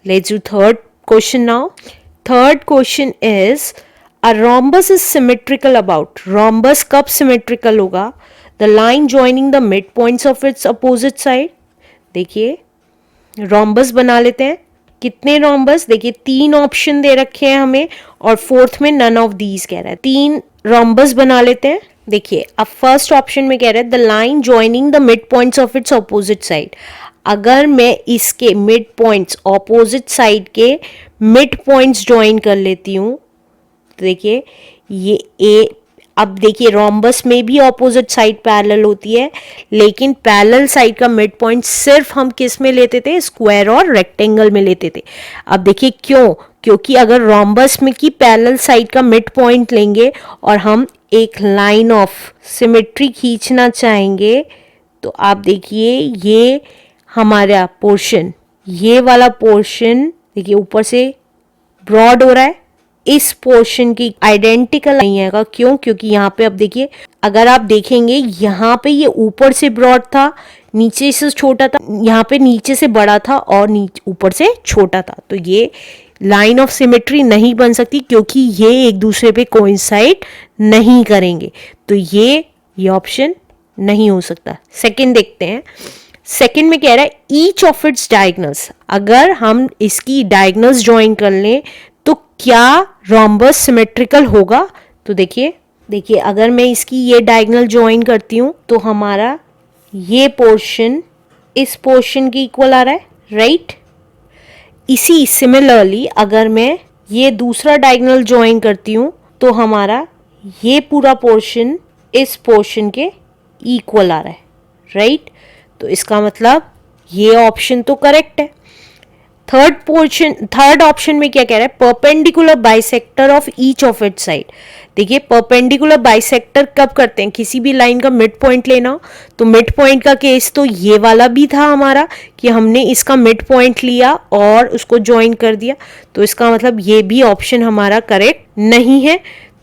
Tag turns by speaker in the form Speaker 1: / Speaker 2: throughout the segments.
Speaker 1: Let's do third question now. Third question is a rhombus is symmetrical about. Rhombus कब symmetrical होगा? The line joining the midpoints of its opposite side. देखिए rhombus बना लेते हैं. कितने rhombus? देखिए 3 option दे रखे हैं हमें और फोर्थ में none of these कह रहा है. 3 rhombus बना लेते हैं. देखिए अब फर्स्ट ऑप्शन में कह रहा है the line joining the mid points of its opposite side. अगर मैं इसके मिड पॉइंट्स ऑपोजिट साइड के मिड पॉइंट्स ज्वाइन कर लेती हूँ तो देखिए ये ए. अब देखिए रोम्बस में भी ऑपोजिट साइड पैरेलल होती है लेकिन पैरेलल साइड का मिड पॉइंट सिर्फ हम किस में लेते थे? स्क्वायर और रेक्टेंगल में लेते थे. अब देखिए क्यों? क्योंकि अगर रोम्बस में की पैरेलल साइड का मिड पॉइंट लेंगे और हम एक लाइन ऑफ सिमेट्री खींचना चाहेंगे तो आप देखिए ये हमारा पोर्शन, ये वाला पोर्शन देखिए ऊपर से ब्रॉड हो रहा है, इस पोर्शन की आइडेंटिकल नहीं है. क्यों? क्योंकि यहाँ पे अब देखिए अगर आप देखेंगे यहाँ पे ये ऊपर से ब्रॉड था, नीचे से छोटा था, यहाँ पे नीचे से बड़ा था और ऊपर से छोटा था. तो ये लाइन ऑफ सिमेट्री नहीं बन सकती क्योंकि ये एक दूसरे पे कोइंसाइड नहीं करेंगे. तो ये ऑप्शन नहीं हो सकता. सेकंड देखते हैं. सेकंड में कह रहा है ईच ऑफ इट्स डायगोनल्स. अगर हम इसकी डायगोनल्स ज्वाइन कर लें तो क्या रोम्बस सिमेट्रिकल होगा? तो देखिए अगर मैं इसकी ये डायगोनल ज्वाइन करती हूँ तो हमारा ये पोर्शन इस पोर्शन के इक्वल आ रहा है, राइट. इसी सिमिलरली अगर मैं ये दूसरा डायगोनल ज्वाइन करती हूँ तो हमारा ये पूरा पोर्शन इस पोर्शन के इक्वल आ रहा है, राइट. तो इसका मतलब ये ऑप्शन तो करेक्ट है. थर्ड ऑप्शन में क्या कह रहा है? Perpendicular bisector of each of it side. देखिए परपेंडिकुलर बाइसेक्टर कब करते हैं? किसी भी लाइन का मिड पॉइंट लेना. तो मिड पॉइंट का केस तो ये वाला भी था हमारा कि हमने इसका मिड पॉइंट लिया और उसको ज्वाइन कर दिया. तो इसका मतलब ये भी ऑप्शन हमारा करेक्ट नहीं है.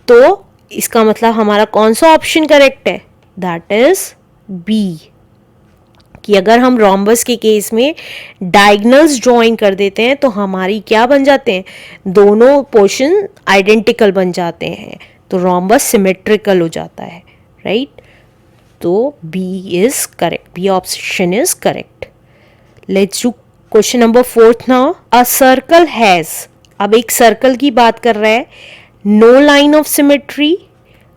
Speaker 1: तो इसका मतलब हमारा कौन सा ऑप्शन करेक्ट है? दैट इज बी, कि अगर हम रोम्बस के केस में डायगोनल्स ज्वाइन कर देते हैं तो हमारी क्या बन जाते हैं? दोनों पोर्शन आइडेंटिकल बन जाते हैं तो रोम्बस सिमेट्रिकल हो जाता है, राइट. तो B is correct, B option is correct. Let's do question number 4 now. A circle has, अब एक सर्कल की बात कर रहा है. No line of symmetry,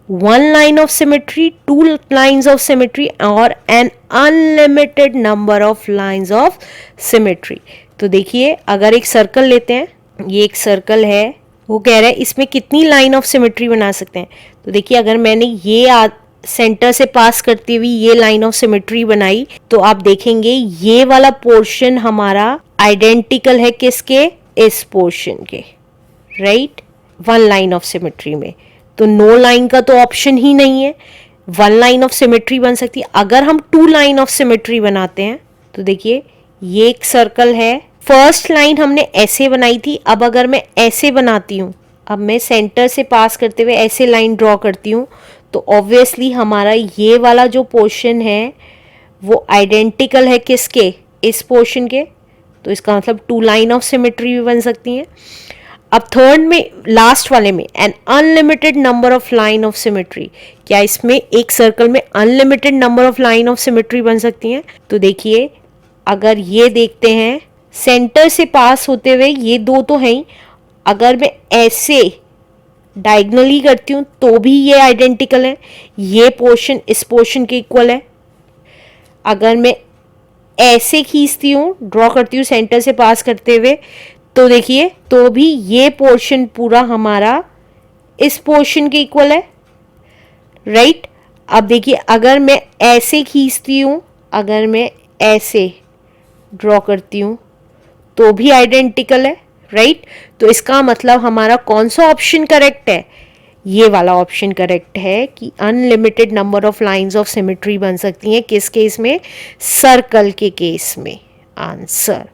Speaker 1: one line of symmetry, 2 lines of symmetry और an unlimited number of lines of symmetry. तो देखिए अगर एक सर्कल लेते हैं, ये एक सर्कल है, वो कह रहा है इसमें कितनी लाइन ऑफ सिमेट्री बना सकते हैं. तो देखिए अगर मैंने ये सेंटर से पास करती हुई ये लाइन ऑफ सिमेट्री बनाई तो आप देखेंगे ये वाला पोर्शन हमारा आइडेंटिकल है किसके? इस पोर्शन के, right. One line of symmetry में तो नो लाइन का तो ऑप्शन ही नहीं है. वन लाइन ऑफ सिमेट्री बन सकती है. अगर हम 2 लाइन ऑफ सिमेट्री बनाते हैं तो देखिए ये एक सर्कल है, फर्स्ट लाइन हमने ऐसे बनाई थी. अब अगर मैं ऐसे बनाती हूँ, अब मैं सेंटर से पास करते हुए ऐसे लाइन ड्रॉ करती हूँ तो ऑब्वियसली हमारा ये वाला जो पोर्शन है वो आइडेंटिकल है किसके? इस पोर्शन के. तो इसका मतलब 2 लाइन ऑफ सिमेट्री भी बन सकती हैं. अब थर्ड में लास्ट वाले में an unlimited number of line of symmetry, क्या इसमें एक सर्कल में unlimited number of line of symmetry बन सकती हैं? तो देखिए अगर ये देखते हैं सेंटर से पास होते हुए ये 2 तो हैं ही. अगर मैं ऐसे डायगोनली करती हूँ तो भी ये आइडेंटिकल है, ये पोर्शन इस पोर्शन के इक्वल है. अगर मैं ऐसे खींचती हूँ, ड्रॉ करती हूँ सेंटर से पास करते हुए तो देखिए तो भी ये पोर्शन पूरा हमारा इस पोर्शन के इक्वल है, राइट. अब देखिए अगर मैं ऐसे खींचती हूँ, अगर मैं ऐसे ड्रॉ करती हूँ तो भी आइडेंटिकल है, राइट. तो इसका मतलब हमारा कौन सा ऑप्शन करेक्ट है? ये वाला ऑप्शन करेक्ट है कि unlimited number of lines of symmetry बन सकती हैं. किस केस में? सर्कल के केस में. आंसर